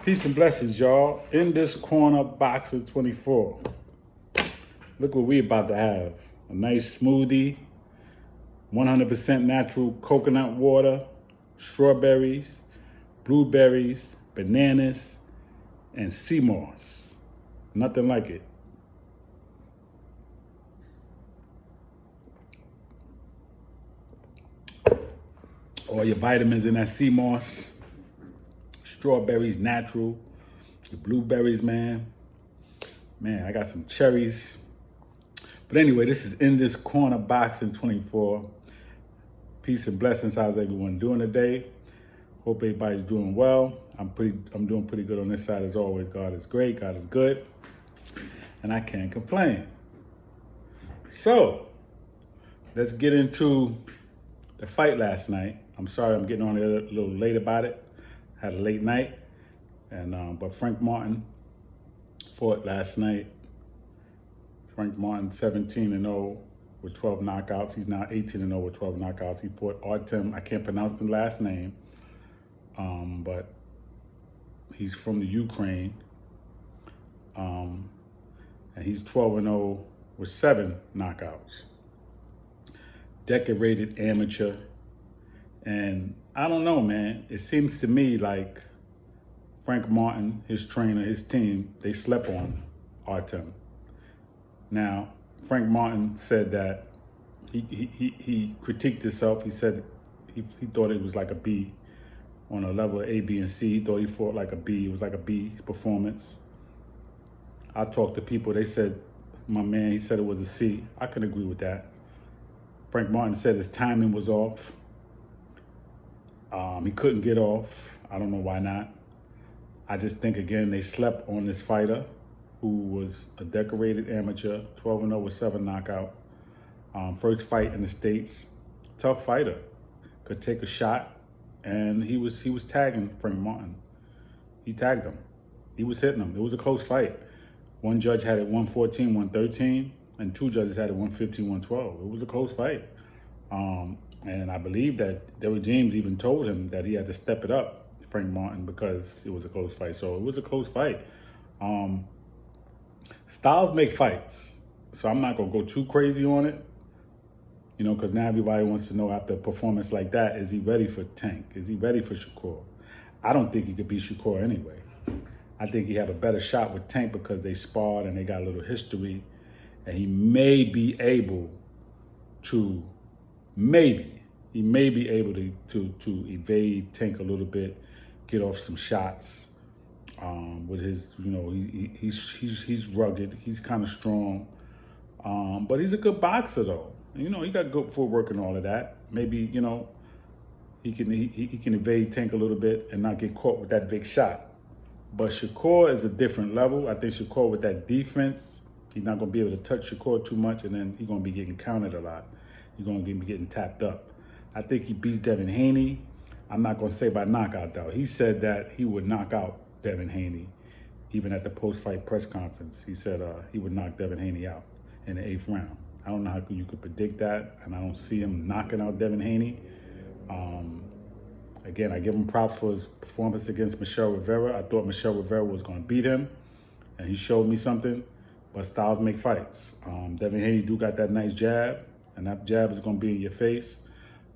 Peace and blessings, y'all. In this corner, Boxer 24. Look what we about to have. A nice smoothie, 100% natural coconut water, strawberries, blueberries, bananas, and sea moss. Nothing like it. All your vitamins in that sea moss. Strawberries natural. The blueberries, man. Man, I got some cherries. But anyway, this is In This Corner Boxing 24. Peace and blessings. How's everyone doing today? Hope everybody's doing well. I'm doing pretty good on this side as always. God is great. God is good. And I can't complain. So, let's get into the fight last night. I'm sorry I'm getting on a little late about it. Had a late night. But Frank Martin fought last night. Frank Martin 17-0 with 12 knockouts. He's now 18-0 with 12 knockouts. He fought Artem. I can't pronounce the last name, but he's from the Ukraine. And he's 12-0 with 7 knockouts. Decorated amateur. And I don't know, man. It seems to me like Frank Martin, his trainer, his team, they slept on Artem. Now, Frank Martin said that he critiqued himself. He said he thought it was like a B on a level of A, B, and C. He thought he fought like a B. It was like a B performance. I talked to people. They said, my man, he said it was a C. I can agree with that. Frank Martin said his timing was off. He couldn't get off. I don't know why not. I just think, again, they slept on this fighter who was a decorated amateur, 12-0 with 7 knockout. First fight in the States. Tough fighter. Could take a shot. And he was tagging Frank Martin. He tagged him. He was hitting him. It was a close fight. One judge had it 114, 113, and 2 judges had it 115, 112. It was a close fight. And I believe that Derrick James even told him that he had to step it up, Frank Martin, because it was a close fight. So it was a close fight. Styles make fights, so I'm not going to go too crazy on it, because now everybody wants to know after a performance like that, is he ready for Tank? Is he ready for Shakur? I don't think he could beat Shakur anyway. I think he have a better shot with Tank because they sparred and they got a little history, and he may be able to, he may be able to evade Tank a little bit, get off some shots. With his, he's rugged. He's kind of strong, but he's a good boxer though. He got good footwork and all of that. Maybe he can evade Tank a little bit and not get caught with that big shot. But Shakur is a different level. I think Shakur with that defense, he's not gonna be able to touch Shakur too much, and then he's gonna be getting counted a lot. He's gonna be getting tapped up. I think he beats Devin Haney. I'm not gonna say by knockout though. He said that he would knock out Devin Haney, even at the post-fight press conference. He said he would knock Devin Haney out in the 8th round. I don't know how you could predict that, and I don't see him knocking out Devin Haney. Again, I give him props for his performance against Michel Rivera. I thought Michel Rivera was going to beat him, and he showed me something. But styles make fights. Devin Haney do got that nice jab, and that jab is going to be in your face.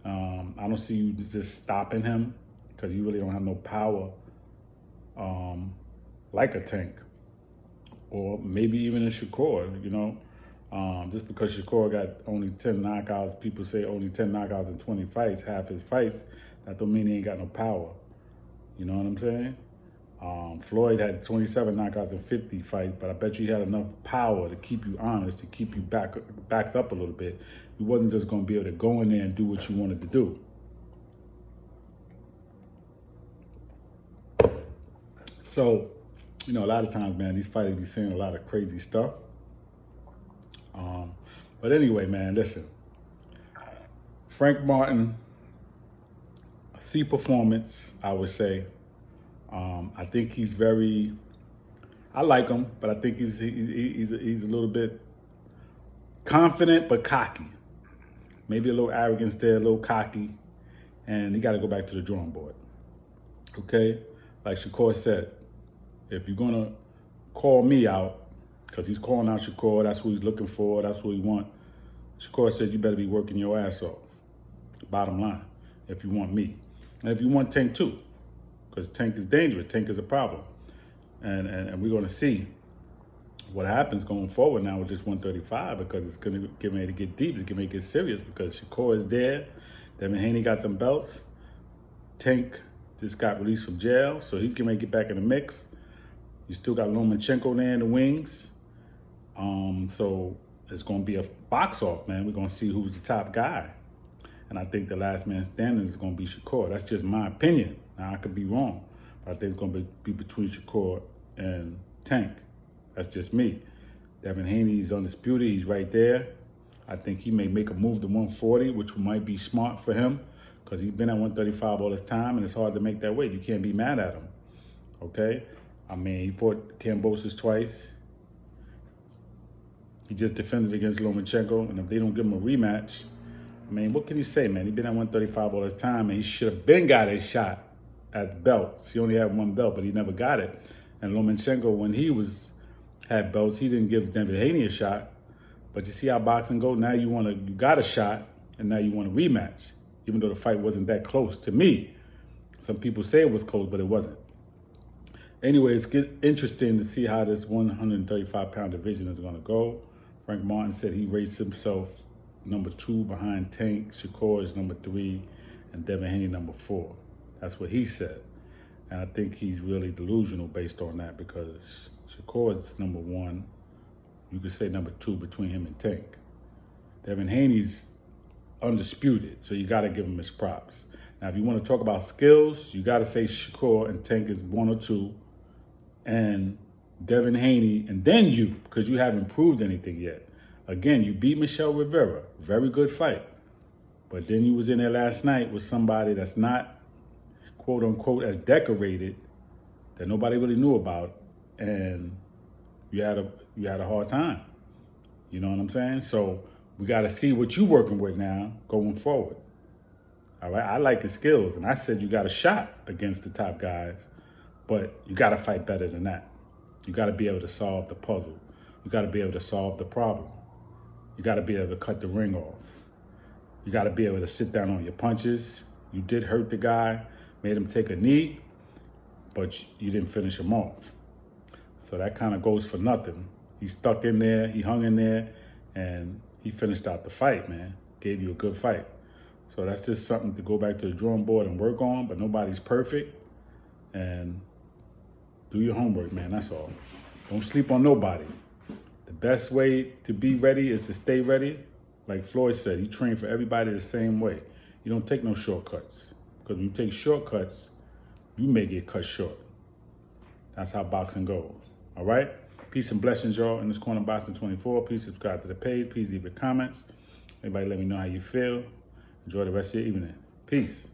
I don't see you just stopping him because you really don't have no power. Like a Tank, or maybe even a Shakur, just because Shakur got only 10 knockouts, people say only 10 knockouts in 20 fights, half his fights, that don't mean he ain't got no power. You know what I'm saying? Floyd had 27 knockouts in 50 fights, but I bet you he had enough power to keep you honest, to keep you backed up a little bit. You wasn't just going to be able to go in there and do what you wanted to do. So, a lot of times, man, these fighters be saying a lot of crazy stuff. But anyway, man, listen. Frank Martin, C performance, I would say. I think he's I like him, but I think he's a little bit confident but cocky. Maybe a little arrogance there, a little cocky. And he got to go back to the drawing board. Okay? Like Shakur said, if you're gonna call me out, because he's calling out Shakur, that's who he's looking for, that's who he want. Shakur said you better be working your ass off. Bottom line, if you want me. And if you want Tank too, because Tank is dangerous, Tank is a problem. And we're gonna see what happens going forward now with this 135, because it's gonna get ready to get deep, it's gonna get serious, because Shakur is there, Devin Haney got some belts, Tank just got released from jail, so he's gonna get back in the mix. You still got Lomachenko there in the wings. So it's going to be a box off, man. We're going to see who's the top guy. And I think the last man standing is going to be Shakur. That's just my opinion. Now, I could be wrong, but I think it's going to be between Shakur and Tank. That's just me. Devin Haney's undisputed. He's right there. I think he may make a move to 140, which might be smart for him, because he's been at 135 all this time, and it's hard to make that weight. You can't be mad at him, okay? I mean, he fought Kambosos twice. He just defended against Lomachenko, and if they don't give him a rematch, I mean, what can you say, man? He's been at 135 all this time, and he should have been got a shot at belts. He only had one belt, but he never got it. And Lomachenko, when he had belts, he didn't give Devin Haney a shot. But you see how boxing goes? Now you got a shot, and now you want a rematch, even though the fight wasn't that close to me. Some people say it was close, but it wasn't. Anyway, it's interesting to see how this 135-pound division is going to go. Frank Martin said he rates himself number 2 behind Tank. Shakur is number 3, and Devin Haney number 4. That's what he said. And I think he's really delusional based on that, because Shakur is number 1. You could say number 2 between him and Tank. Devin Haney's undisputed, so you got to give him his props. Now, if you want to talk about skills, you got to say Shakur and Tank is 1 or 2, and Devin Haney, and then you, because you haven't proved anything yet. Again, you beat Michelle Rivera, very good fight. But then you was in there last night with somebody that's not, quote unquote, as decorated, that nobody really knew about, and you had a hard time. You know what I'm saying? So we got to see what you're working with now going forward. All right, I like his skills, and I said you got a shot against the top guys, but you got to fight better than that. You got to be able to solve the puzzle. You got to be able to solve the problem. You got to be able to cut the ring off. You got to be able to sit down on your punches. You did hurt the guy, made him take a knee, but you didn't finish him off. So that kind of goes for nothing. He stuck in there, he hung in there, and he finished out the fight, man. Gave you a good fight. So that's just something to go back to the drawing board and work on, but nobody's perfect. And do your homework, man, that's all. Don't sleep on nobody. The best way to be ready is to stay ready. Like Floyd said, he trained for everybody the same way. You don't take no shortcuts, because when you take shortcuts, you may get cut short. That's how boxing goes, all right? Peace and blessings, y'all. In this corner, Boxing 24. Please subscribe to the page. Please leave your comments. Everybody let me know how you feel. Enjoy the rest of your evening. Peace.